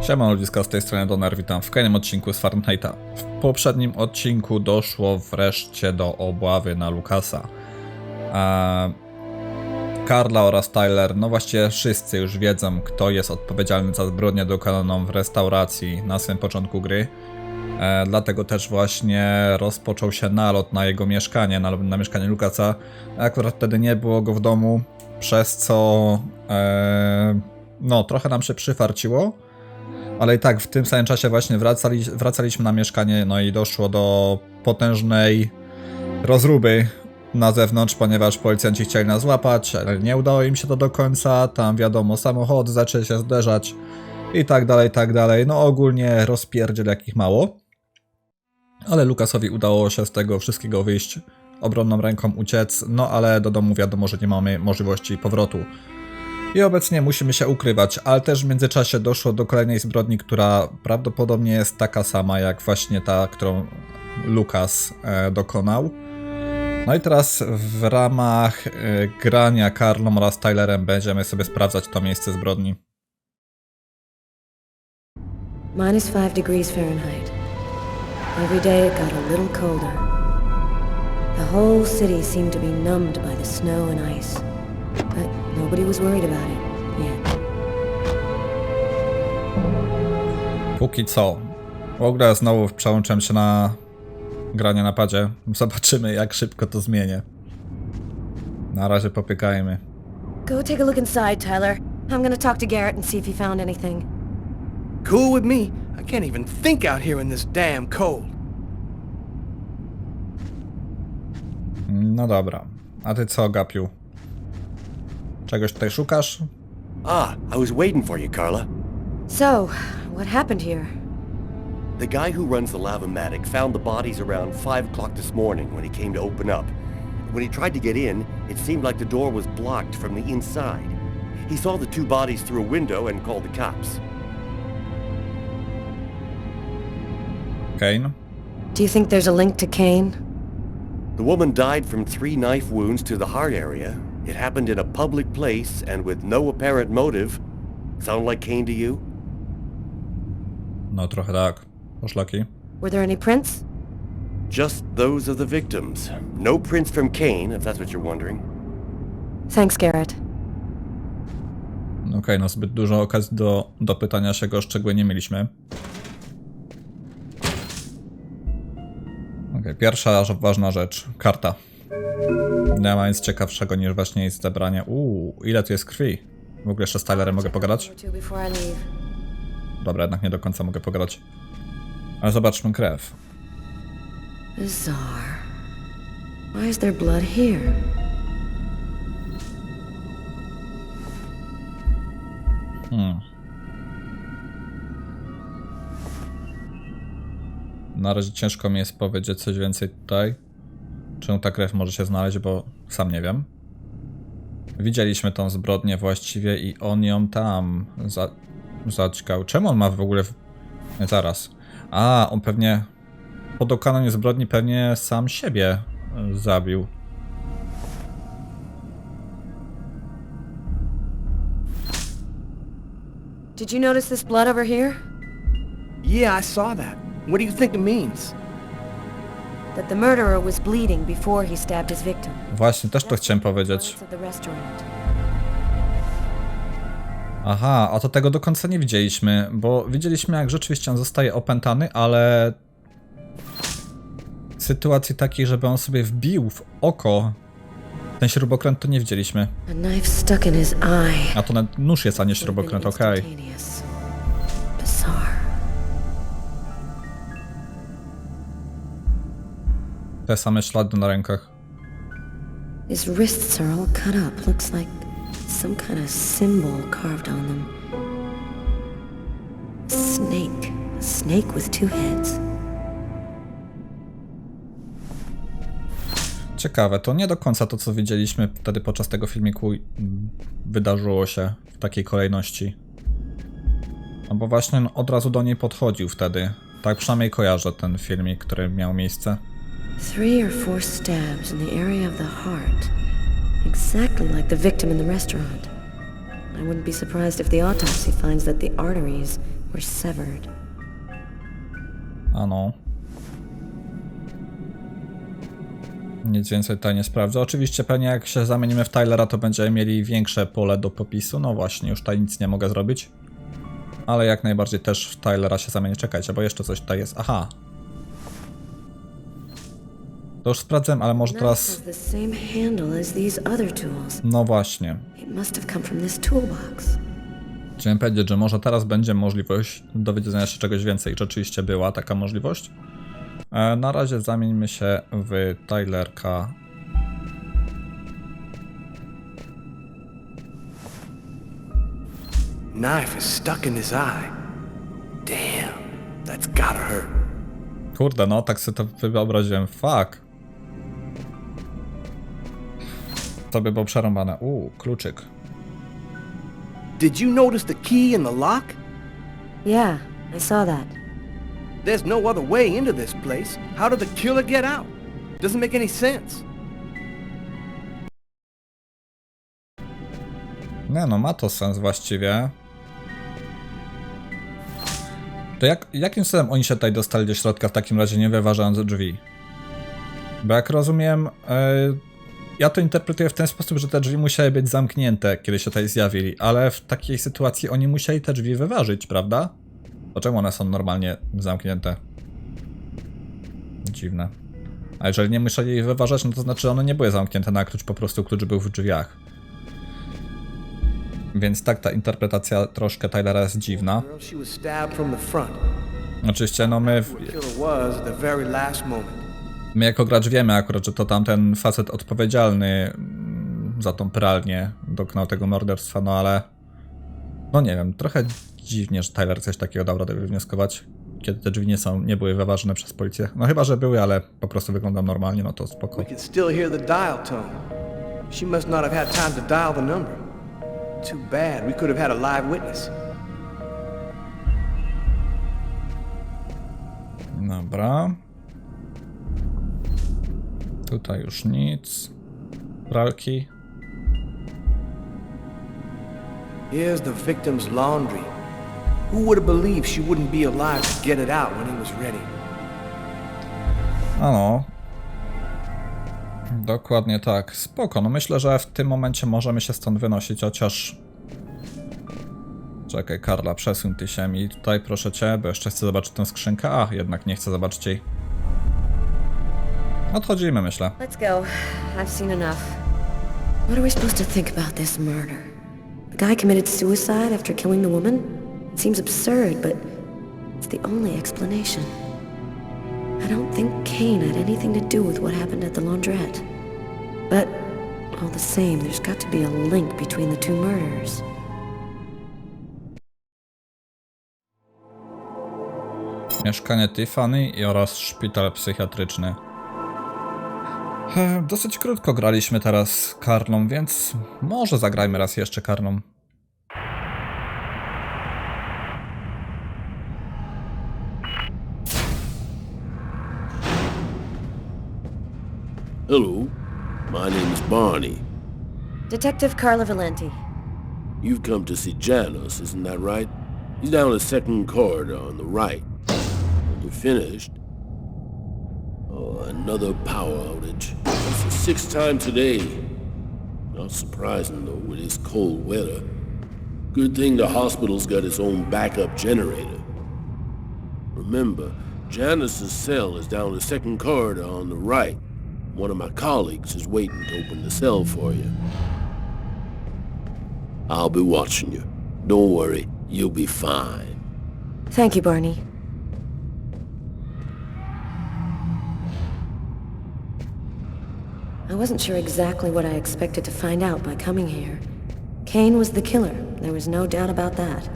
Siema ludziska, z tej strony Doner, witam w kolejnym odcinku z Fahrenheita. W poprzednim odcinku doszło wreszcie do obławy na Lucasa. Carla oraz Tyler, no właściwie wszyscy już wiedzą, kto jest odpowiedzialny za zbrodnię dokonaną w restauracji na samym początku gry. Dlatego też właśnie rozpoczął się nalot na jego mieszkanie, na mieszkanie Lucasa. Akurat wtedy nie było go w domu, przez co no trochę nam się przyfarciło. Ale i tak w tym samym czasie właśnie wracaliśmy na mieszkanie, no i doszło do potężnej rozruby na zewnątrz, ponieważ policjanci chcieli nas złapać, ale nie udało im się to do końca. Tam wiadomo, samochody zaczęły się zderzać i tak dalej, tak dalej. No ogólnie rozpierdziel jakich mało. Ale Lucasowi udało się z tego wszystkiego wyjść, obronną ręką uciec, no ale do domu wiadomo, że nie mamy możliwości powrotu. I obecnie musimy się ukrywać, ale też w międzyczasie doszło do kolejnej zbrodni, która prawdopodobnie jest taka sama jak właśnie ta, którą Lucas dokonał. No i teraz w ramach grania Carlą oraz Tylerem będziemy sobie sprawdzać to miejsce zbrodni. -5 degrees Fahrenheit. Every day it got a little colder. The whole city seemed to be numbed by the snow and ice. But nobody was worried about it yet. Póki co. W ogóle znowu przełączyłem się na granie na padzie. Zobaczymy, jak szybko to zmienię. Na razie popykajmy. Go take a look inside, Tyler. I'm gonna talk to Garrett and see if he found anything. Cool with me. I can't even think out here in this damn cold. No dobra. A ty co, Gapiu? Czegoś tutaj szukasz? I was waiting for you, Carla. So, what happened here? The guy who runs the Lavomatic found the bodies around 5 o'clock this morning when he came to open up. When he tried to get in, it seemed like the door was blocked from the inside. He saw the two bodies through a window and called the cops. Kane? Do you think there's a link to Kane? The woman died from 3 knife wounds to the heart area. It happened in a public place and with no apparent motive. Sound like Kane to you? No trochę tak. Poszlaki. Were there any prints? Just those of the victims. No prints from Kane, if that's what you're wondering. Thanks, Garrett. Okej, no zbyt dużo okazji do pytania się go o szczegóły nie mieliśmy. Okej, pierwsza ważna rzecz. Karta. Nie ma nic ciekawszego niż właśnie jej zebranie. Ile tu jest krwi? W ogóle jeszcze z Tylerem mogę pogadać? Dobra, jednak nie do końca mogę pogadać. Ale zobaczmy krew. Bizarre. Why is there blood here? Na razie ciężko mi jest powiedzieć coś więcej tutaj. Czemu ta krew może się znaleźć, bo sam nie wiem. Widzieliśmy tą zbrodnię właściwie i on ją tam zaćkał. Czemu on ma w ogóle... Nie, zaraz. On pewnie... Po dokonaniu zbrodni pewnie sam siebie zabił. Did you notice this blood over here? Yeah, I saw that. What do you think it means? That the murderer was bleeding before he stabbed his victim. Właśnie, też to chciałem powiedzieć. Of the restaurant. Aha, a to tego do końca nie widzieliśmy, bo widzieliśmy jak rzeczywiście on zostaje opętany, ale... W sytuacji takiej, żeby on sobie wbił w oko ten śrubokręt, to nie widzieliśmy. A knife stuck in his eye. A to nawet nóż jest, a nie śrubokręt, okej. Bizarre. Te same ślady na rękach. His wrists are all cut up. Looks like some kind of symbol carved on them. A snake. A snake with 2 heads. Ciekawe, to nie do końca to, co widzieliśmy wtedy podczas tego filmiku wydarzyło się w takiej kolejności. No bo właśnie on od razu do niej podchodził wtedy. Tak przynajmniej kojarzę ten filmik, który miał miejsce. 3 or 4 stabs in the area of the heart. Exactly like the victim in the restaurant. I wouldn't be surprised if the autopsy finds that the arteries were severed. Ano. Nic więcej tutaj nie sprawdzę. Oczywiście pewnie jak się zamienimy w Tylera, to będziemy mieli większe pole do popisu. No właśnie, już tutaj nic nie mogę zrobić. Ale jak najbardziej też w Tylera się zamienię. Czekajcie, bo jeszcze coś tutaj jest. Aha. To już sprawdzę, ale może teraz... No właśnie. Chciałem powiedzieć, że może teraz będzie możliwość dowiedzenia się czegoś więcej. Rzeczywiście była taka możliwość. Na razie zamieńmy się w Tylerka. Knife is stuck in his eye. Damn, that's gotta hurt. Kurde, no tak sobie to wyobraziłem. Fuck. To by było przerąbane. Kluczyk. Did you notice the key in the lock? Yeah, I saw that. There's no other way into this place. How did the killer get out? Doesn't make any sense. Nie no, ma to sens właściwie. To jakim cudem oni się tutaj dostali do środka w takim razie, nie wyważając drzwi? Bo jak rozumiem, ja to interpretuję w ten sposób, że te drzwi musiały być zamknięte, kiedy się tutaj zjawili, ale w takiej sytuacji oni musieli te drzwi wyważyć, prawda? To czemu one są normalnie zamknięte? Dziwne. A jeżeli nie musieli je wyważać, no to znaczy one nie były zamknięte na klucz, po prostu klucz był w drzwiach. Więc tak, ta interpretacja troszkę Tylera jest dziwna. Oczywiście, no my jako gracz wiemy akurat, że to tamten facet odpowiedzialny za tą pralnię dokonał tego morderstwa, no ale... No nie wiem, trochę dziwnie, że Tyler coś takiego dał radę wywnioskować, kiedy te drzwi nie były wyważone przez policję. No chyba, że były, ale po prostu wyglądam normalnie, no to spoko. Too bad. We could have had a live witness. Dobra. Tutaj już nic. Pralki. Here's the victim's laundry. Who would have believed she wouldn't be alive to get it out when he was ready? No. Dokładnie tak. Spoko, no myślę, że w tym momencie możemy się stąd wynosić, chociaż... Czekaj, Karla, przesuń ty się mi tutaj, proszę cię, bo jeszcze chcę zobaczyć tę skrzynkę. A, jednak nie chcę zobaczyć jej. Odchodzimy, myślę. Let's go. I've seen enough. What are we supposed to think about this murder? The guy committed suicide after killing the woman? It seems absurd, but it's the only explanation. I don't think Kane had anything to do with what happened at the laundrette. But, all the same, there's got to be a link between the two murders. Mieszkanie Tiffany oraz szpital psychiatryczny. Dosyć krótko graliśmy teraz Karlą, więc może zagrajmy raz jeszcze Karlą. Hello, my name is Barney. Detective Carla Valenti. You've come to see Janus, isn't that right? He's down the second corridor on the right. When you're finished... Oh, another power outage. It's the sixth time today. Not surprising, though, with this cold weather. Good thing the hospital's got its own backup generator. Remember, Janus's cell is down the second corridor on the right. One of my colleagues is waiting to open the cell for you. I'll be watching you. Don't worry, you'll be fine. Thank you, Barney. I wasn't sure exactly what I expected to find out by coming here. Kane was the killer, there was no doubt about that.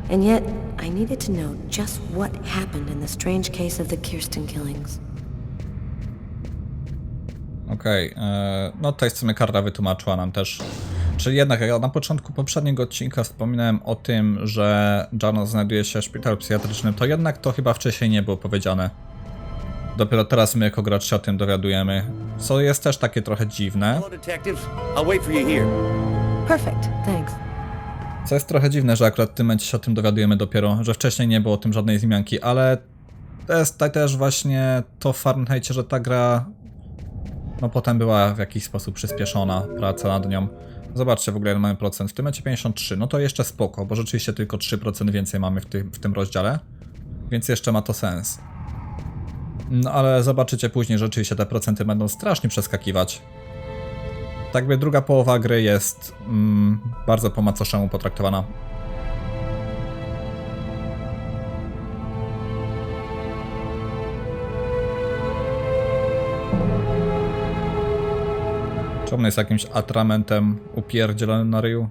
And yet, I needed to know just what happened in the strange case of the Kirsten killings. Okej, no tutaj w sumie Karla wytłumaczyła nam też. Czyli jednak jak na początku poprzedniego odcinka wspominałem o tym, że Janus znajduje się w szpitalu psychiatrycznym, to jednak to chyba wcześniej nie było powiedziane. Dopiero teraz my jako gracz się o tym dowiadujemy, co jest też takie trochę dziwne. Hello, detectives. I'll wait for you here. Perfect, thanks. Co jest trochę dziwne, że akurat w tym momencie się o tym dowiadujemy dopiero, że wcześniej nie było o tym żadnej wzmianki, ale to jest tak też właśnie to w Fahrenheitie, że ta gra no potem była w jakiś sposób przyspieszona, praca nad nią. Zobaczcie w ogóle, ile mamy procent. W tym momencie 53, no to jeszcze spoko, bo rzeczywiście tylko 3% więcej mamy w tym rozdziale, więc jeszcze ma to sens. No ale zobaczycie później, że rzeczywiście te procenty będą strasznie przeskakiwać. Tak by druga połowa gry jest bardzo po macoszemu potraktowana. Czy on jest jakimś atramentem upierdzielonym na ryju?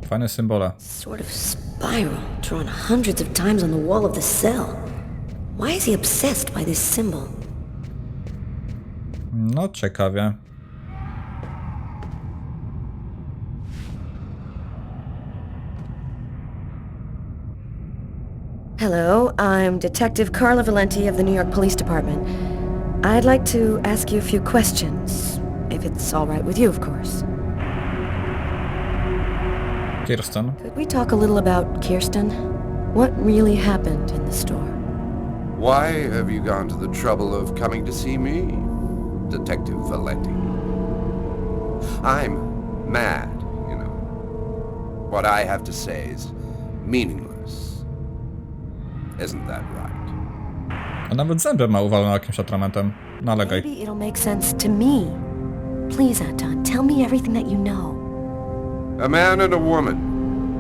Fajne symbole. Sort of spiral drawn hundreds of times on the wall of the cell. Why is he obsessed by this symbol? No, ciekawie. Hello, I'm Detective Carla Valenti of the New York Police Department. I'd like to ask you a few questions, if it's all right with you, of course. Kirsten. Could we talk a little about Kirsten? What really happened in the store? Why have you gone to the trouble of coming to see me, Detective Valenti? I'm mad, you know. What I have to say is meaningless. Isn't that right? A nawet zęby ma uwalone jakimś atramentem. Nalegaj. Maybe it'll make sense to me. Please, Anton, tell me everything that you know. A man and a woman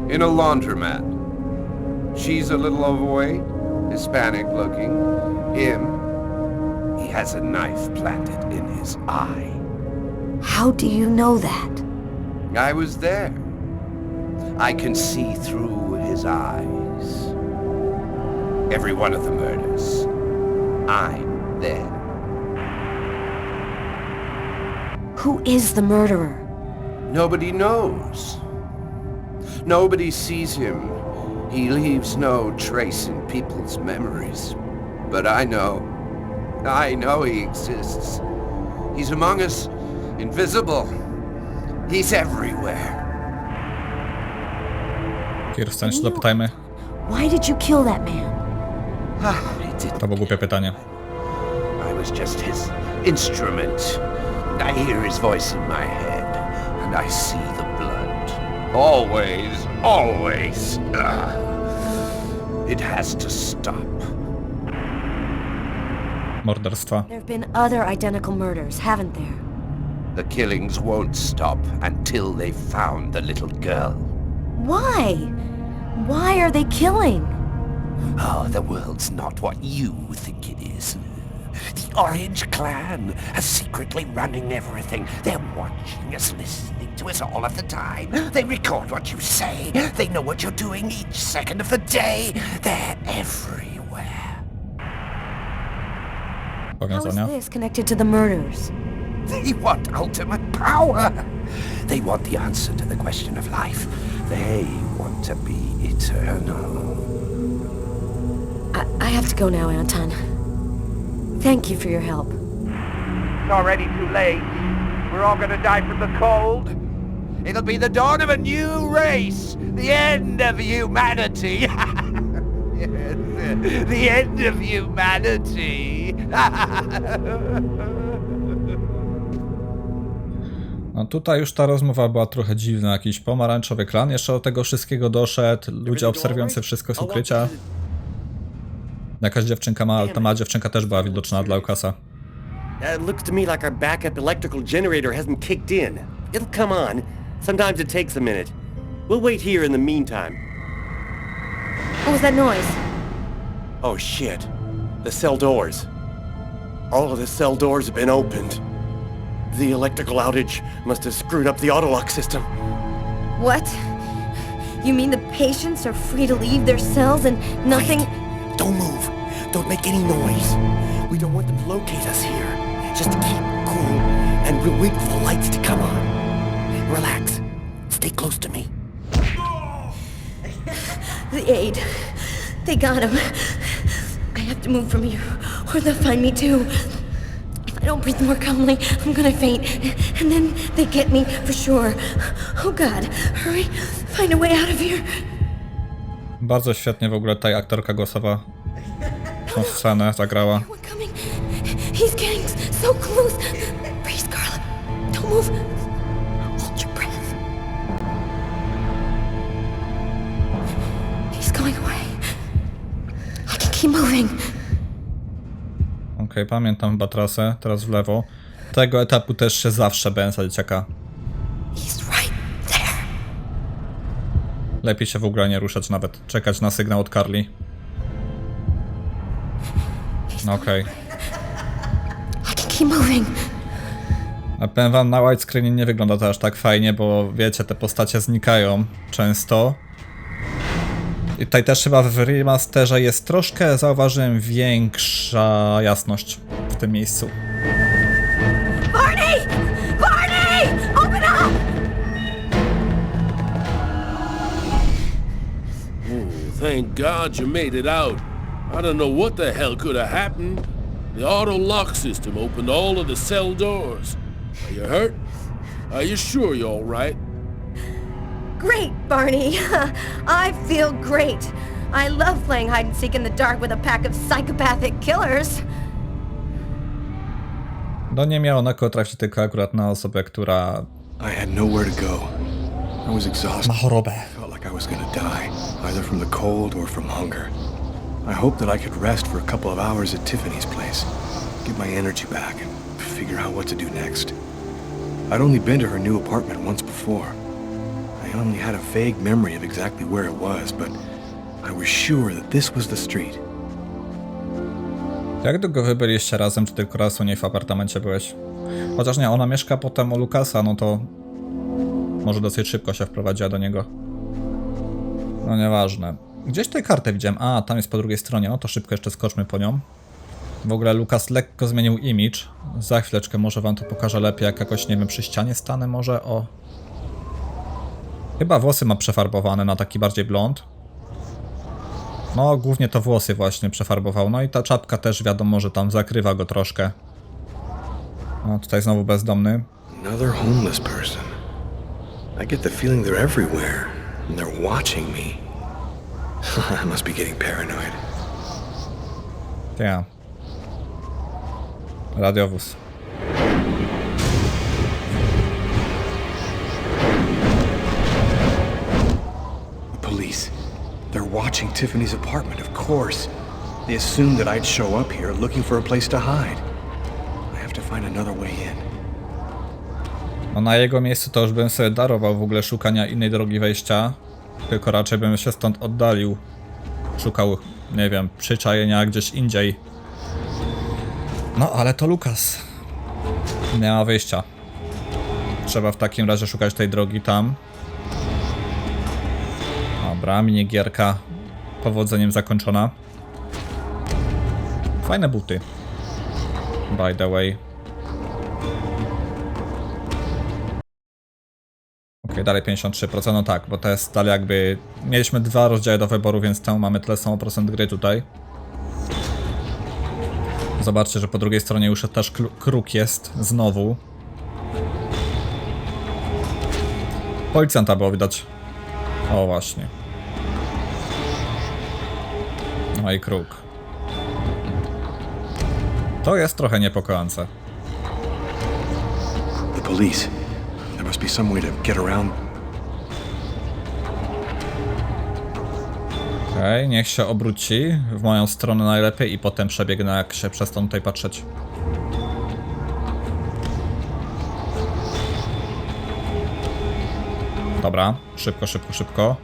in a laundromat. She's a little overweight, Hispanic looking. He has a knife planted in his eye. How do you know that? I was there. I can see through his eyes. Every one of the murders. I'm there. Who is the murderer? Nobody knows. Nobody sees him. He leaves no trace in people's memories. But I know. I know he exists. He's among us, invisible. He's everywhere. Kirsten, się zapytajmy. Why did you kill that man? To było głupie pytanie. I was just his instrument. I hear his voice in my head, and I see the blood. Always, always. It has to stop. Morderstwa. There have been other identical murders, haven't there? The killings won't stop until they've found the little girl. Why? Why are they killing? Oh, the world's not what you think it is. The Orange Clan are secretly running everything. They're watching us, listening to us all of the time. They record what you say. They know what you're doing each second of the day. They're everywhere. How is Powiązania. this connected to the murders? They want ultimate power. They want the answer to the question of life. They want to be eternal. I have to go now, Anton. Thank you for your help. It's already too late. We're all gonna die from the cold. It'll be the dawn of a new race. The end of humanity. Yes, the end of humanity. No tutaj już ta rozmowa była trochę dziwna. Jakiś pomarańczowy klan jeszcze do tego wszystkiego doszedł. Ludzie obserwujący wszystko z ukrycia. Jakaś dziewczynka ta mała dziewczynka też była widoczna dla Lukasa. It looks to me like our backup electrical generator hasn't kicked in. It'll come on. Sometimes it takes a minute. We'll wait here in the meantime. What was that noise? Oh shit. The cell doors. All of the cell doors have been opened. The electrical outage must have screwed up the autolock system. What? You mean the patients are free to leave their cells and nothing... Wait. Don't move. Don't make any noise. We don't want them to locate us here. Just keep cool, and we'll wait for the lights to come on. Relax. Stay close to me. The aid. They got him. I have to move from here, or they'll find me too. I don't breathe more calmly, I'm gonna faint. And then they get me for sure. Oh God, hurry, find a way out of here. Bardzo świetnie w ogóle ta aktorka głosowa tą scenę zagrała. We're coming. He's getting so close. Breathe, Carla. Don't move. Hold your breath. He's going away. I can keep moving. Okej, pamiętam chyba trasę, teraz w lewo. Tego etapu też się zawsze bałem za dzieciaka. He's right there. Lepiej się w ogóle nie ruszać nawet, czekać na sygnał od Carly. Okej. I can keep moving. A powiem wam, na widescreenie nie wygląda to aż tak fajnie, bo wiecie, te postacie znikają często. I tutaj też chyba w remasterze jest troszkę, zauważyłem, większa jasność w tym miejscu. Barney! Barney! Open up! Thank God you made it out. I don't know what the hell could have happened. The auto lock system opened all of the cell doors. Are you hurt? Are you sure you're all right? Great, Barney. I feel great. I love playing hide and seek in the dark with a pack of psychopathic killers. No nie miało na kogo trafić, tylko akurat na osobę, która I had nowhere to go. I was exhausted. ma chorobę. Felt like I was gonna die, either from the cold or from hunger. I hoped that I could rest for a couple of hours at Tiffany's place, get my energy back, and figure out what to do next. I'd only been to her new apartment once before. I only had a vague memory of exactly where it was, but I was sure that this was the street. Jak długo wy byliście razem, czy tylko raz u niej w apartamencie byłeś? Chociaż nie, ona mieszka potem u Lucasa, no to może dosyć szybko się wprowadziła do niego. No nieważne. Gdzieś tę kartę widziałem. A, tam jest po drugiej stronie. No to szybko jeszcze skoczmy po nią. W ogóle Lucas lekko zmienił image. Za chwileczkę może wam to pokażę lepiej, jak jakoś, nie wiem, przy ścianie stanę może, o. Chyba włosy ma przefarbowane na taki bardziej blond. No, głównie to włosy właśnie przefarbował. No i ta czapka też, wiadomo, że tam zakrywa go troszkę. No, tutaj znowu bezdomny. Another homeless person. I get the feeling they're everywhere, and they're watching me. I must be getting paranoid. Ja. Radiowóz. The police. They're watching Tiffany's apartment, of course. They assumed that I'd show up here looking for a place to hide. I have to find another way in. No na jego miejscu to już bym sobie darował w ogóle szukania innej drogi wejścia. Tylko raczej bym się stąd oddalił. Szukał, nie wiem, przyczajenia gdzieś indziej. No ale to Lucas. Nie ma wyjścia. Trzeba w takim razie szukać tej drogi tam. Dobra, minigierka powodzeniem zakończona. Fajne buty. By the way. Ok, dalej 53%, no tak, bo to jest dalej jakby... Mieliśmy 2 rozdziały do wyboru, więc temu mamy tyle samo procent gry tutaj. Zobaczcie, że po drugiej stronie już też kruk jest znowu. Policjanta było widać. O właśnie. No i kruk. To jest trochę niepokojące. The police. There must be some way to get around. Okej, niech się obróci w moją stronę najlepiej i potem przebiegnę, jak się przestaną tutaj patrzeć. Dobra, szybko, szybko, szybko.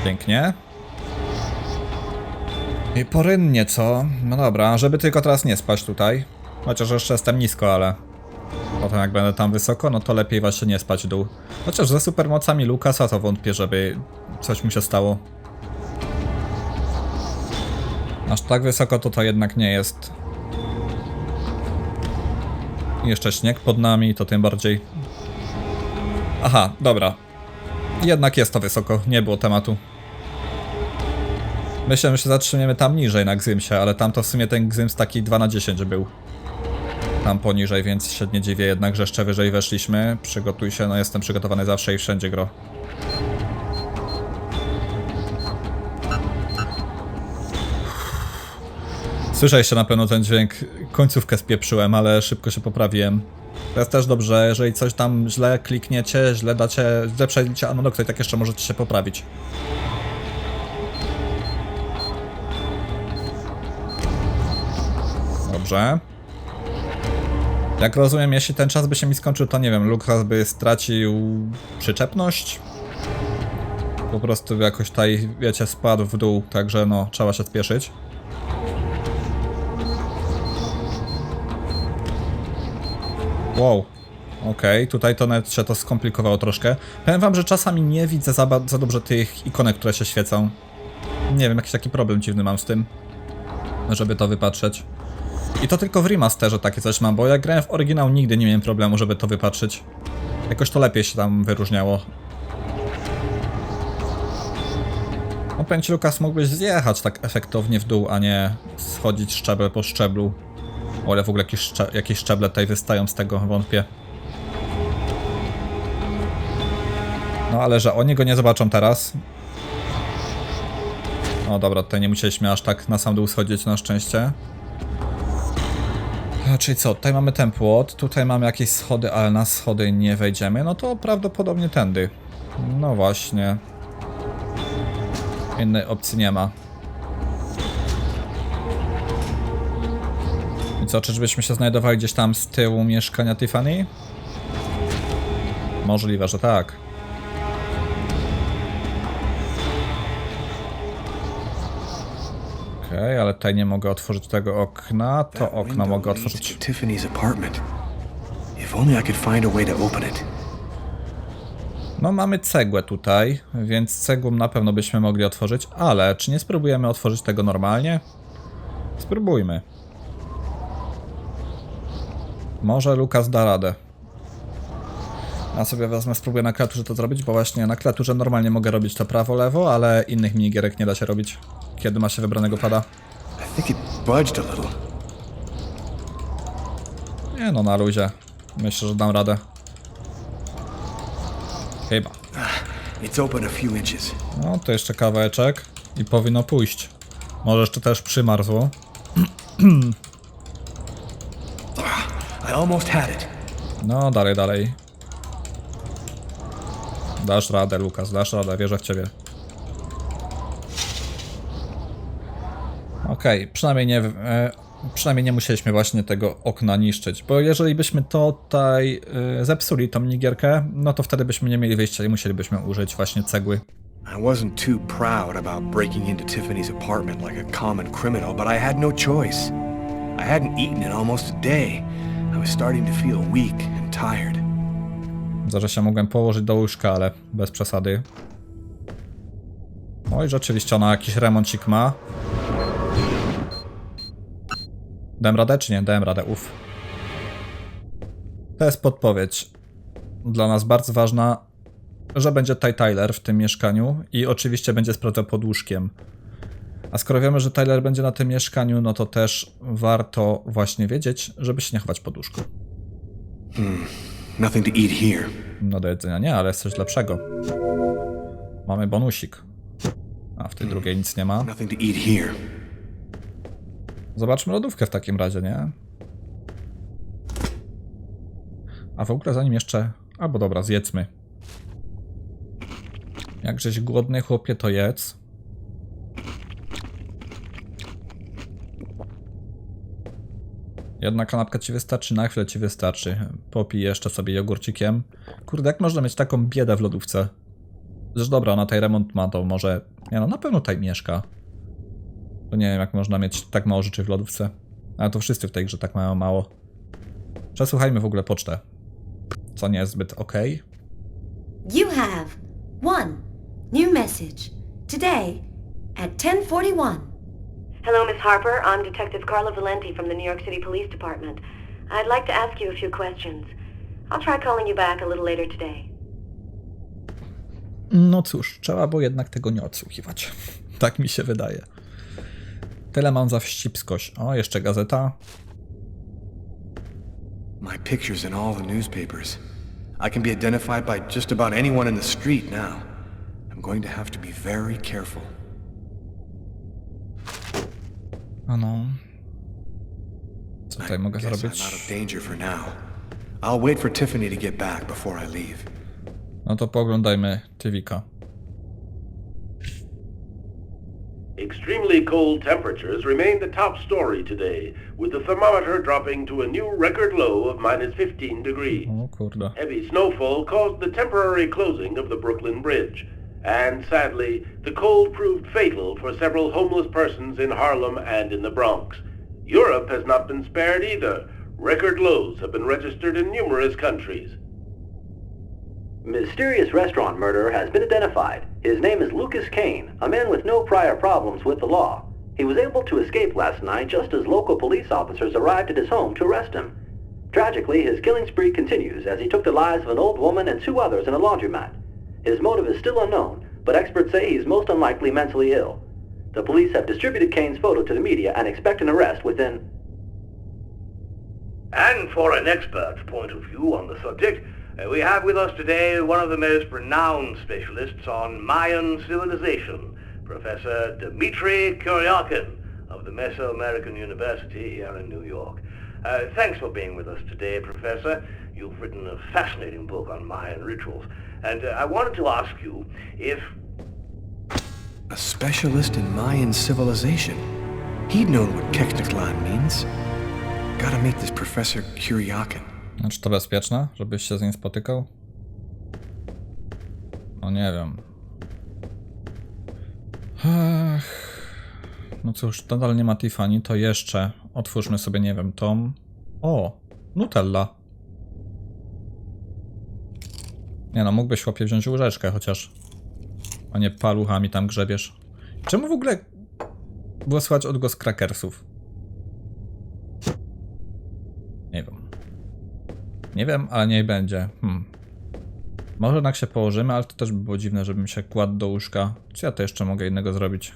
Pięknie. I porynnie, co? No dobra, żeby tylko teraz nie spać tutaj. Chociaż jeszcze jestem nisko, ale... Potem jak będę tam wysoko, no to lepiej właśnie nie spać w dół. Chociaż ze supermocami Lucasa to wątpię, żeby coś mu się stało. Aż tak wysoko to jednak nie jest. I jeszcze śnieg pod nami, to tym bardziej. Aha, dobra. Jednak jest to wysoko, nie było tematu. Myślę, że się zatrzymiemy tam niżej na Gzymsie, ale tam to w sumie ten Gzyms taki 2 na 10 był. Tam poniżej, więc się nie dziwię jednak, że jeszcze wyżej weszliśmy. Przygotuj się, no jestem przygotowany zawsze i wszędzie, gro. Słyszeliście na pewno ten dźwięk, końcówkę spieprzyłem, ale szybko się poprawiłem. To jest też dobrze, jeżeli coś tam źle klikniecie, źle dacie, źle przejdziecie analog, to i tak jeszcze możecie się poprawić. Dobrze. Jak rozumiem, jeśli ten czas by się mi skończył, to nie wiem, Lukas by stracił przyczepność. Po prostu jakoś tutaj, wiecie, spadł w dół, także no, trzeba się spieszyć. Wow, okej, tutaj to nawet się to skomplikowało troszkę. Powiem wam, że czasami nie widzę za dobrze tych ikonek, które się świecą. Nie wiem, jakiś taki problem dziwny mam z tym, żeby to wypatrzeć. I to tylko w remasterze takie coś mam, bo jak grałem w oryginał, nigdy nie miałem problemu, żeby to wypatrzyć. Jakoś to lepiej się tam wyróżniało. No powiem ci, Lukas, mógłbyś zjechać tak efektownie w dół, a nie schodzić szczebel po szczeblu. O, ale w ogóle jakieś szczeble tutaj wystają z tego, wątpię. No ale że oni go nie zobaczą teraz. O dobra, tutaj nie musieliśmy aż tak na sam dół schodzić, na szczęście. Czyli co, tutaj mamy ten płot, tutaj mamy jakieś schody, ale na schody nie wejdziemy, no to prawdopodobnie tędy. No właśnie. Innej opcji nie ma. I co, czyżbyśmy się znajdowali gdzieś tam z tyłu mieszkania Tiffany? Możliwe, że tak. Okej, ale tutaj nie mogę otworzyć tego okna. To okno mogę otworzyć. Tiffany's apartment. If only I could find a way to open it. No mamy cegłę tutaj, więc cegłą na pewno byśmy mogli otworzyć, ale czy nie spróbujemy otworzyć tego normalnie? Spróbujmy. Może Lukas da radę. Ja sobie wezmę, spróbuję na klawiaturze to zrobić, bo właśnie na klawiaturze normalnie mogę robić to prawo-lewo, ale innych minigierek nie da się robić, kiedy ma się wybranego pada. I think it budged a little. Nie no, na luzie. Myślę, że dam radę. Chyba. It's open a few inches. No, to jeszcze kawałeczek i powinno pójść. Może jeszcze też przymarzło. I almost had it. No, dalej, dalej. Dasz radę, Lukas, dasz radę, wierzę w ciebie. Okej, przynajmniej nie musieliśmy właśnie tego okna niszczyć, bo jeżeli byśmy to tutaj zepsuli, tą minigierkę, no to wtedy byśmy nie mieli wyjścia i musielibyśmy użyć właśnie cegły. I wasn't too proud about breaking into Tiffany's apartment like a common criminal, but I had no choice. I hadn't eaten in almost a day. I was starting to feel weak and tired. Że się mogłem położyć do łóżka, ale bez przesady. Oj, rzeczywiście ona jakiś remoncik ma. Dałem radę czy nie? Dałem radę, uff. To jest podpowiedź. Dla nas bardzo ważna, że będzie tutaj Tyler w tym mieszkaniu i oczywiście będzie sprawdzał pod łóżkiem. A skoro wiemy, że Tyler będzie na tym mieszkaniu, no to też warto właśnie wiedzieć, żeby się nie chować pod łóżku. Nothing to eat here. No do jedzenia nie, ale jest coś lepszego. Mamy bonusik. A w tej drugiej nic nie ma. Nothing to eat here. Zobaczmy lodówkę w takim razie, nie? A w ogóle zanim jeszcze... Albo dobra, zjedzmy. Jakżeś głodny, chłopie, to jedz. Jedna kanapka ci wystarczy, na chwilę ci wystarczy. Popij jeszcze sobie jogurcikiem. Kurde, jak można mieć taką biedę w lodówce? Zresztą dobra, ona tutaj remont ma, to może... Nie no, na pewno tutaj mieszka. To nie wiem, jak można mieć tak mało rzeczy w lodówce. Ale to wszyscy w tej grze tak mają mało. Przesłuchajmy w ogóle pocztę. Co nie jest zbyt okej. You have one new message today at 10:41. Hello, Miss Harper. I'm Detective Carla Valenti from the New York City Police Department. I'd like to ask you a few questions. I'll try calling you back a little later today. No cóż, trzeba było jednak tego nie odsłuchiwać. Tak mi się wydaje. Tyle mam za wścibskość. O, jeszcze gazeta. My picture's in all the newspapers. I can be identified by just about anyone in the street now. I'm going to have to be very careful. No. Co tutaj mogę Guess I'm zrobić? out of danger for now. I'll wait for Tiffany to get back before I leave. No to pooglądajmy TV'ka. Extremely cold temperatures remain the top story today, with the thermometer dropping to a new record low of -15 degrees. O kurde. Heavy snowfall caused the temporary closing of the Brooklyn Bridge, and sadly, the cold proved fatal for several homeless persons in Harlem and in the Bronx. Europe has not been spared either. Record lows have been registered in numerous countries. Mysterious restaurant murderer has been identified. His name is Lucas Kane, a man with no prior problems with the law. He was able to escape last night just as local police officers arrived at his home to arrest him. Tragically, his killing spree continues as he took the lives of an old woman and 2 others in a laundromat. His motive is still unknown, but experts say he's most unlikely mentally ill. The police have distributed Kane's photo to the media and expect an arrest within... And for an expert point of view on the subject, we have with us today one of the most renowned specialists on Mayan civilization, Professor Dmitry Kuryakin of the Mesoamerican University here in New York. Thanks for being with us today, Professor. You've written a fascinating book on Mayan rituals, and I wanted to ask you if... A specialist in Mayan civilization. He'd known what Kekteklan means. Gotta meet this Professor Kuryakin. No, czy to bezpieczne, żebyś się z nim spotykał? No nie wiem. Ech. No cóż, nadal nie ma Tiffany, to jeszcze otwórzmy sobie, nie wiem, tom. O, Nutella. Nie no, mógłbyś chłopie wziąć łyżeczkę chociaż. A nie paluchami tam grzebiesz. Czemu w ogóle było słychać odgłos krakersów? Nie wiem. Nie wiem, ale niech będzie. Może jednak się położymy, ale to też by było dziwne, żebym się kładł do łóżka. Czy ja to jeszcze mogę innego zrobić?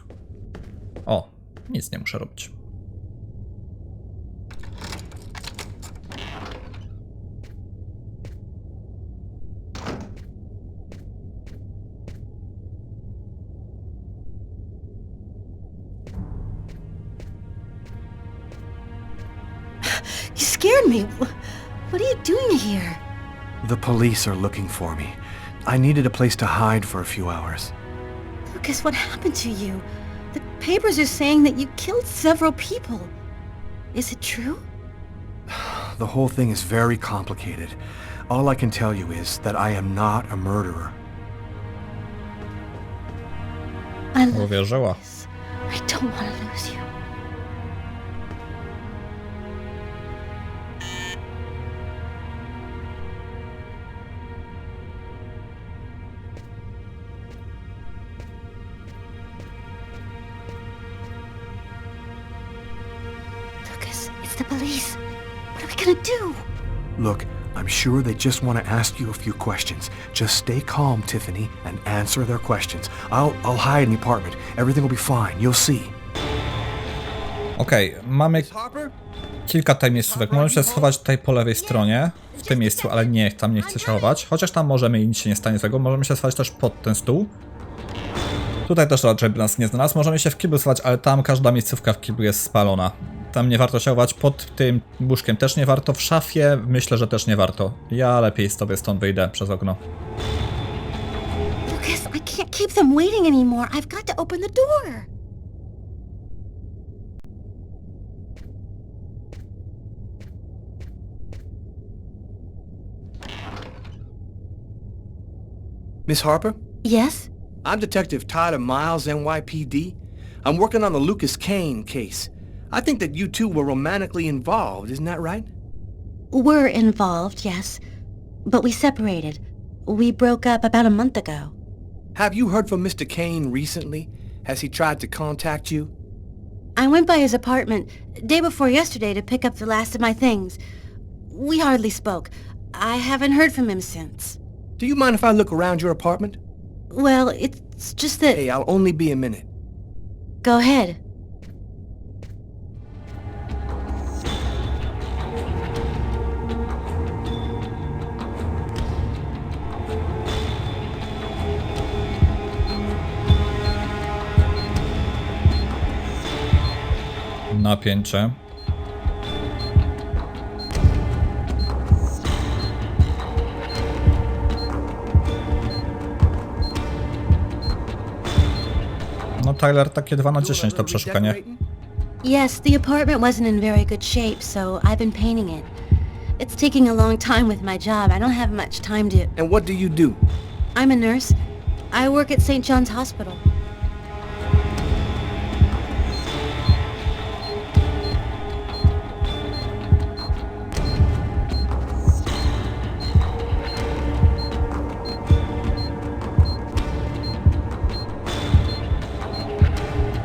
O, nic nie muszę robić. You scared me. What are you doing here? The police are looking for me. I needed a place to hide for a few hours. Lucas, what happened to you? The papers are saying that you killed several people. Is it true? The whole thing is very complicated. All I can tell you is that I am not a murderer. I love you, Uwierzyła. Lucas. I don't want to lose you. Lucas, it's the police. What are we gonna do? Look, I'm sure they just want to ask you a few questions. Just stay calm, Tiffany, and answer their questions. I'll hide in the apartment. Everything will be fine. You'll see. Okej, mamy kilka tutaj miejscówek. Możemy się schować tutaj po lewej stronie, w tym miejscu, ale nie, tam nie chcę się chować. Chociaż tam możemy i nic się nie stanie z tego. Możemy się schować też pod ten stół. Tutaj też raczej by nas nie znalazł. Możemy się w kiblu schować, ale tam każda miejscówka w kiblu jest spalona. Tam nie warto się chować, pod tym łóżkiem też nie warto, w szafie myślę, że też nie warto. Ja lepiej sobie stąd wyjdę przez okno. Lucas, I can't keep them waiting anymore. I've got to open the door. Miss Harper? Yes? I'm Detective Todd of Miles, NYPD. I'm working on the Lucas Kane case. I think that you two were romantically involved, isn't that right? We're involved, yes. But we separated. We broke up about a month ago. Have you heard from Mr. Kane recently? Has he tried to contact you? I went by his apartment day before yesterday to pick up the last of my things. We hardly spoke. I haven't heard from him since. Do you mind if I look around your apartment? Well, it's just that... Hey, I'll only be a minute. Go ahead. Napięcie. No Tyler, takie 2 na 10 to przeszukanie. Yes, the apartment wasn't in very good shape, so I've been painting it. It's taking a long time with my job. I don't have much time to... And what do you do? I'm a nurse. I work at St. John's Hospital.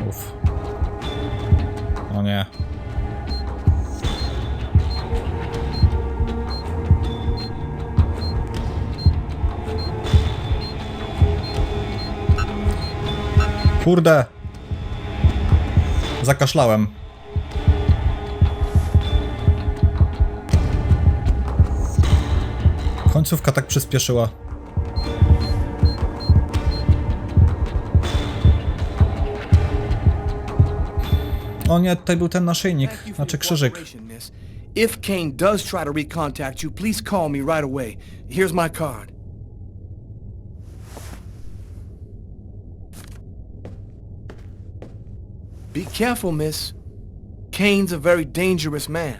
Uff. O nie. Kurde. Zakaszlałem. Końcówka tak przyspieszyła. O nie, tutaj był ten naszyjnik, znaczy krzyżyk. If Kane does try to recontact you, please call me right away. Here's my card. Be careful, miss. Kane's a very dangerous man.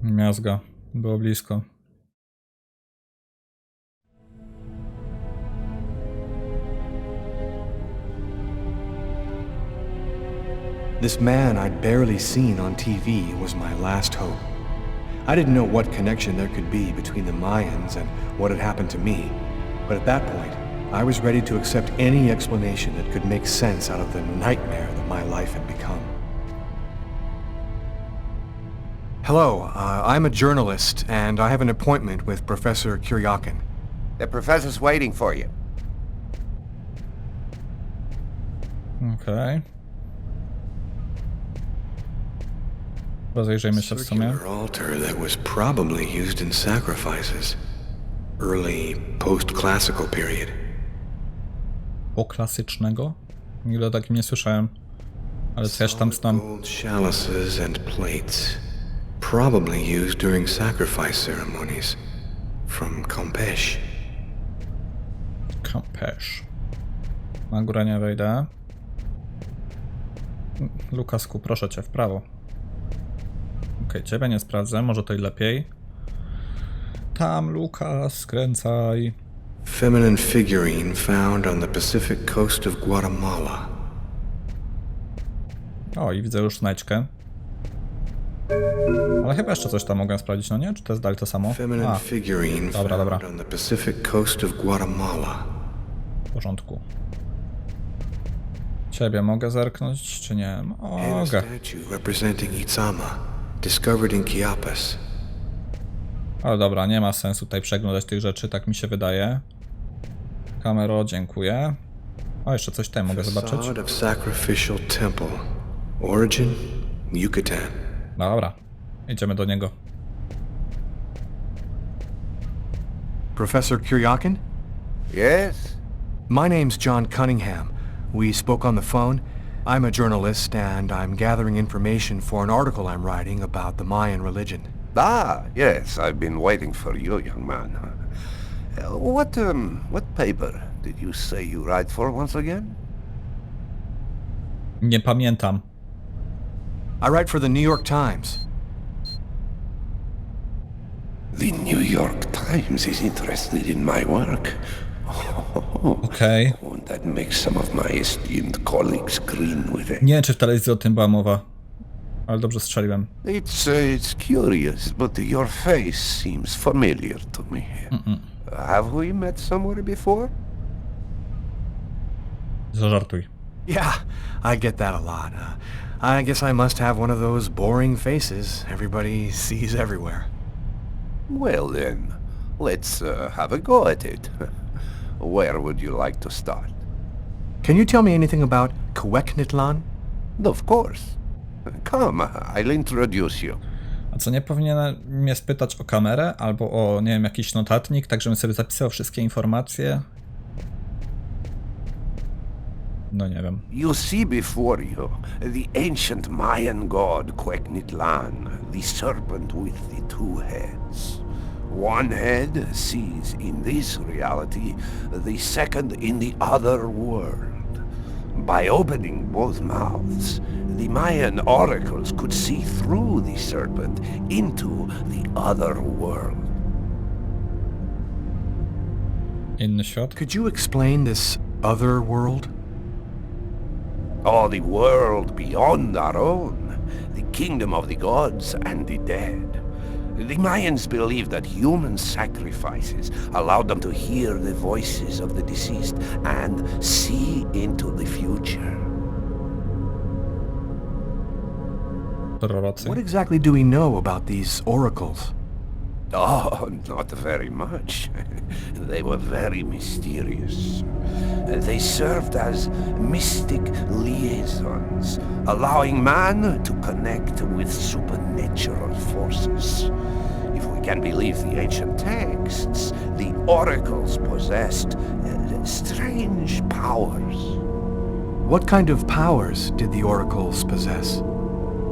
Miazga. Było blisko. This man I'd barely seen on TV was my last hope. I didn't know what connection there could be between the Mayans and what had happened to me, but at that point, I was ready to accept any explanation that could make sense out of the nightmare that my life had become. Hello, I'm a journalist, and I have an appointment with Professor Kuryakin. The professor's waiting for you. Okej. Rozejrzyjmy się w sumie. Circular altar that was probably used in sacrifices. Early post-classical period. Po klasycznego? Nigdy o takim nie słyszałem. Ale co ja tam znam? Gold chalices and plates. Probably used during sacrifice ceremonies. From Campeche. Campeche. Na górę nie wejdę. Lukasku, proszę cię, w prawo. Okej, ciebie nie sprawdzę, może to i lepiej. Tam, Lukas, skręcaj. Feminine figurine found on the Pacific coast of Guatemala. O, i widzę już znajdźkę. Ale chyba jeszcze coś tam mogę sprawdzić, no nie? Czy to jest dalej to samo? Feminine figurine dobra. found on the Pacific coast of Guatemala. W porządku. Ciebie mogę zerknąć, czy nie? Mogę. Statue representing Itzama, discovered in Chiapas. Ale dobra, nie ma sensu tutaj przeglądać tych rzeczy, tak mi się wydaje. Kamero, dziękuję. O, jeszcze coś tutaj mogę zobaczyć. Facade of Sacrificial Temple. Origin, Yucatan. Dobra, idziemy do niego. Professor Kuryakin? Yes? My name's John Cunningham. We spoke on the phone. I'm a journalist, and I'm gathering information for an article I'm writing about the Mayan religion. Ah, yes, I've been waiting for you, young man. What paper did you say you write for once again? Nie pamiętam. I write for the New York Times. The New York Times is interested in my work. Okej. That makes some of my esteemed colleagues grin with it. Nie wiem, czy w telewizji o tym była mowa. Ale dobrze strzeliłem. It's curious, but your face seems familiar to me. Have we met somewhere before? Zażartuj. Yeah, I get that a lot. I guess I must have one of those boring faces everybody sees everywhere. Well then, let's have a go at it. Where would you like to start? Can you tell me anything about Quecknitlan? Of course. Come, I'll introduce you. A co, nie powinien mnie spytać o kamerę albo o, nie wiem, jakiś notatnik, tak żebym sobie zapisał wszystkie informacje? No nie wiem. You see before you the ancient Mayan god Quecknitlan, the serpent with the two heads. One head sees in this reality, the second in the other world. By opening both mouths, the Mayan oracles could see through the serpent into the other world. Inny świat? Could you explain this other world? Oh, the world beyond our own, the kingdom of the gods and the dead. The Mayans believed that human sacrifices allowed them to hear the voices of the deceased and see into the future. Prorocy. What exactly do we know about these oracles? Oh, not very much. They were very mysterious. They served as mystic liaisons, allowing man to connect with supernatural forces. If we can believe the ancient texts, the oracles possessed strange powers. What kind of powers did the oracles possess?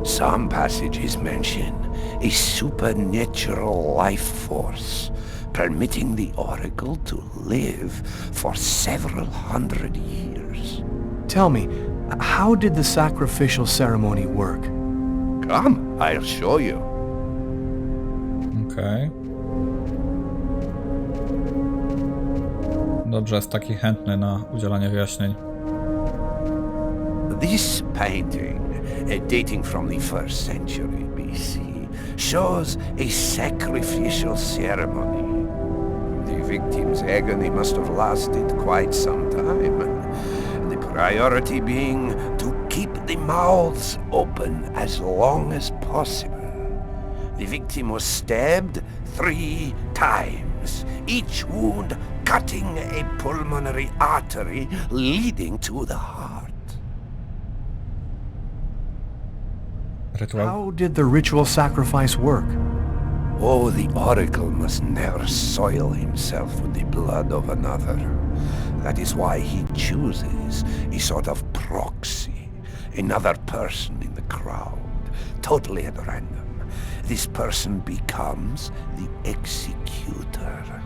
Some passages mention a supernatural life force, permitting the oracle to live for several hundred years. Tell me, how did the sacrificial ceremony work? Come, I'll show you. Okej. Dobrze, jest taki chętny na udzielanie wyjaśnień. This painting, dating from the 1st century BC, shows a sacrificial ceremony. The victim's agony must have lasted quite some time, the priority being to keep the mouths open as long as possible. The victim was stabbed 3 times, each wound cutting a pulmonary artery leading to the heart. Rytuał. How did the ritual sacrifice work? Oh, the oracle must never soil himself with the blood of another. That is why he chooses a sort of proxy, another person in the crowd, totally at random. This person becomes the executor.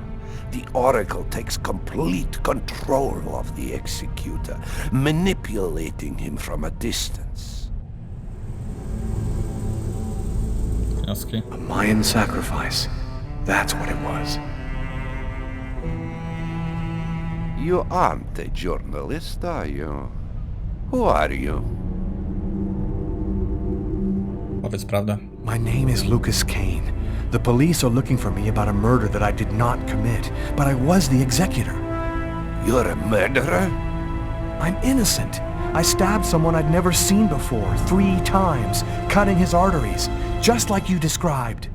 The oracle takes complete control of the executor, manipulating him from a distance. Wnioski. A Mayan sacrifice. That's what it was. You aren't a journalist, are you? Who are you? Powiedz prawdę. My name is Lucas Kane. The police are looking for me about a murder that I did not commit, but I was the executor. You're a murderer? I'm innocent. I stabbed someone I'd never seen before 3 times, cutting his arteries, just like you described.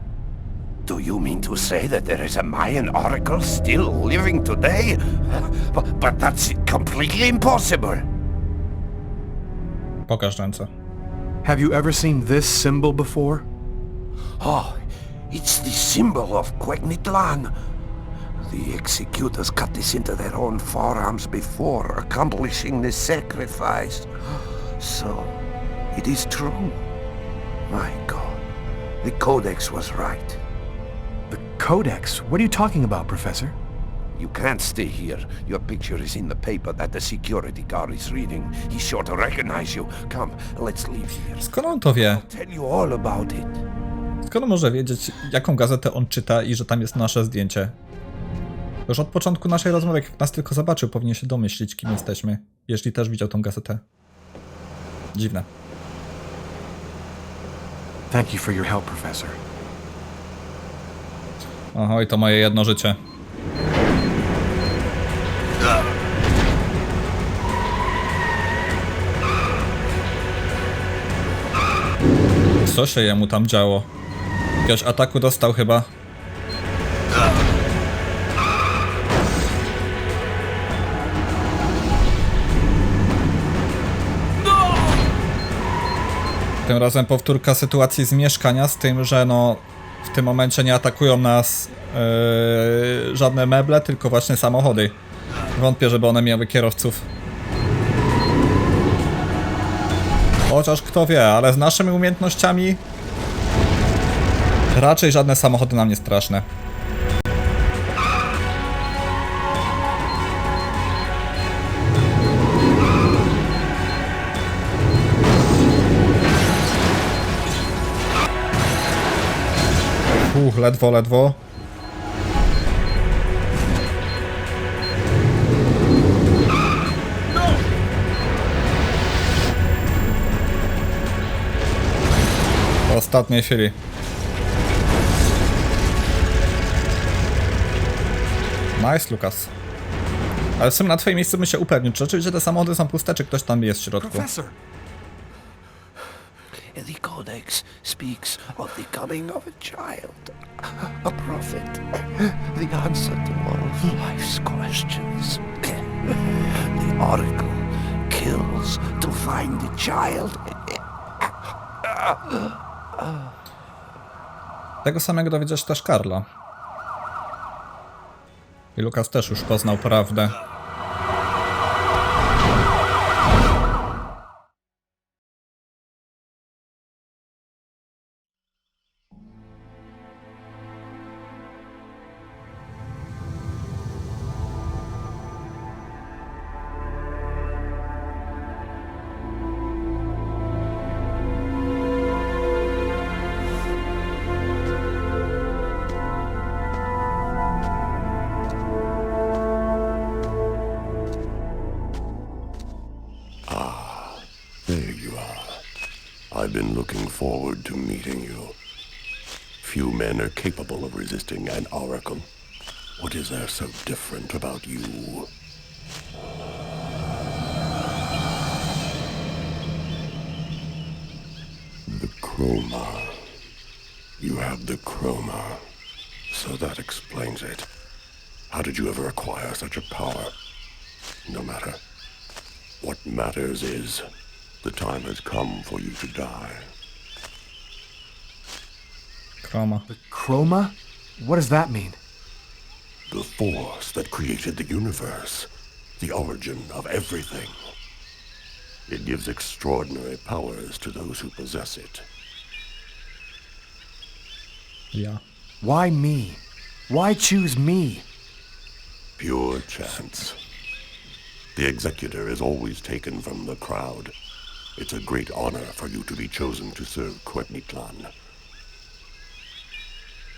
Do you mean to say that there is a Mayan oracle still living today? But that's completely impossible. Pokaż ręce. Have you ever seen this symbol before? Oh, it's the symbol of Quecknitlan. The executors cut this into their own forearms before accomplishing the sacrifice. So, it is true. My God, the Codex was right. The Codex? What are you talking about, Professor? You can't stay here. Your picture is in the paper that the security guard is reading. He's sure to recognize you. Come, let's leave here. Skąd on to wie? I'll tell you all about it. Skąd on może wiedzieć, jaką gazetę on czyta i że tam jest nasze zdjęcie? Już od początku naszej rozmowy, jak nas tylko zobaczył, powinien się domyślić, kim jesteśmy. Jeśli też widział tą gazetę. Dziwne. Thank you for your help, Professor. Oho, i to moje jedno życie. Co się jemu tam działo? Jakiegoś ataku dostał chyba. Tym razem powtórka sytuacji z mieszkania, z tym, że no w tym momencie nie atakują nas żadne meble, tylko właśnie samochody. Wątpię, żeby one miały kierowców. Chociaż kto wie, ale z naszymi umiejętnościami raczej żadne samochody nam nie straszne. Ledwo, ledwo. W ostatniej chwili. Nice, Lukas. Ale w sumie na twoim miejscu bym się upewnił, czy rzeczywiście te samochody są puste, czy ktoś tam jest w środku. Professor! The Codex speaks of the coming of a child, a prophet, the answer to all of life's questions. The Oracle kills to find the child. Tego samego dowiedział się też Karla. I Lukas też już poznał prawdę. There you are. I've been looking forward to meeting you. Few men are capable of resisting an oracle. What is there so different about you? The chroma. You have the chroma. So that explains it. How did you ever acquire such a power? No matter. What matters is, the time has come for you to die. Chroma. The chroma? What does that mean? The force that created the universe. The origin of everything. It gives extraordinary powers to those who possess it. Yeah. Why me? Why choose me? Pure chance. The executor is always taken from the crowd. It's a great honor for you to be chosen to serve Quetzalcoatl.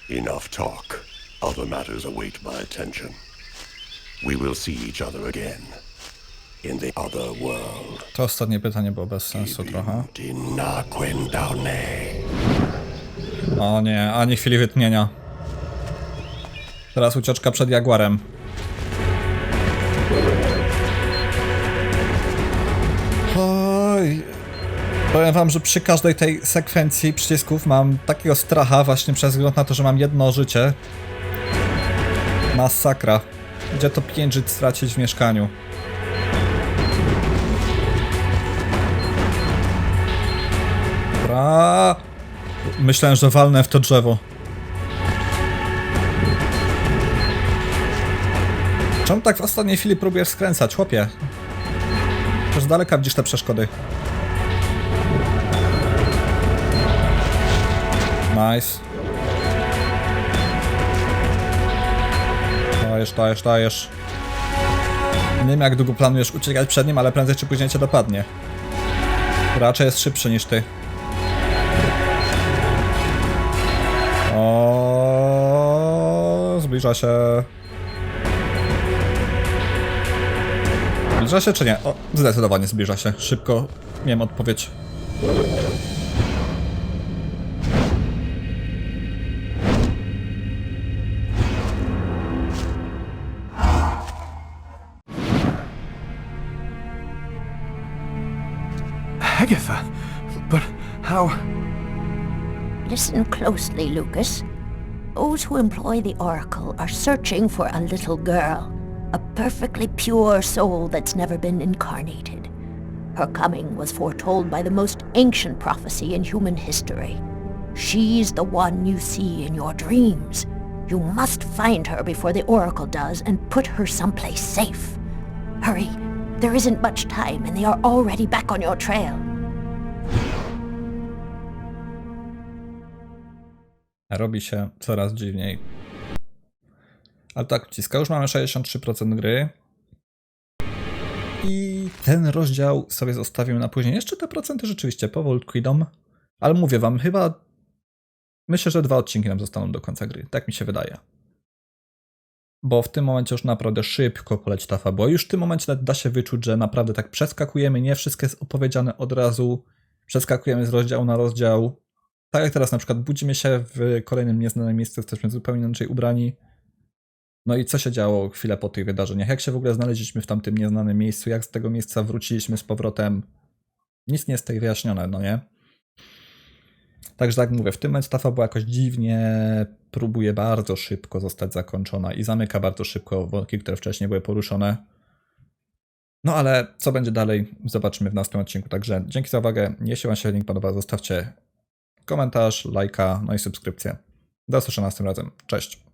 Enough talk. Other matters await my attention. We will see each other again. In the other world. To ostatnie pytanie było bez sensu trochę. O nie, ani chwili wytchnienia. Teraz ucieczka przed Jaguarem. Oj. Powiem wam, że przy każdej tej sekwencji przycisków mam takiego stracha właśnie przez wzgląd na to, że mam jedno życie. Masakra. Gdzie to 5 żyć stracić w mieszkaniu? Dobra. Myślałem, że walnę w to drzewo. Czemu tak w ostatniej chwili próbujesz skręcać, chłopie? To z daleka widzisz te przeszkody. Nice. Dajesz. Nie wiem, jak długo planujesz uciekać przed nim, ale prędzej czy później cię dopadnie. Raczej jest szybszy niż ty. O, zbliża się. Zbliża się czy nie? O, zdecydowanie zbliża się. Szybko miałem odpowiedź. Agatha, but how... Listen closely, Lucas. Those who employ the Oracle are searching for a little girl, a perfectly pure soul that's never been incarnated. Her coming was foretold by the most ancient prophecy in human history. She's the one you see in your dreams. You must find her before the Oracle does and put her someplace safe. Hurry, there isn't much time and they are already back on your trail. Robi się coraz dziwniej. Ale tak, wciska. Już mamy 63% gry. I ten rozdział sobie zostawię na później. Jeszcze te procenty rzeczywiście powolutku idą. Ale mówię wam, chyba... Myślę, że 2 odcinki nam zostaną do końca gry. Tak mi się wydaje. Bo w tym momencie już naprawdę szybko poleci ta fabuła. Już w tym momencie da się wyczuć, że naprawdę tak przeskakujemy. Nie wszystko jest opowiedziane od razu. Przeskakujemy z rozdziału na rozdział. Tak jak teraz na przykład budzimy się w kolejnym nieznanym miejscu, jesteśmy zupełnie inaczej ubrani. No i co się działo chwilę po tych wydarzeniach? Jak się w ogóle znaleźliśmy w tamtym nieznanym miejscu? Jak z tego miejsca wróciliśmy z powrotem? Nic nie jest tutaj wyjaśnione, no nie? Także tak mówię, w tym momencie ta fabuła jakoś dziwnie próbuje bardzo szybko zostać zakończona i zamyka bardzo szybko wątki, które wcześniej były poruszone. No ale co będzie dalej, zobaczymy w następnym odcinku. Także dzięki za uwagę. Jeśli wam się link podoba, zostawcie komentarz, lajka, no i subskrypcję. Do usłyszenia następnym razem. Cześć!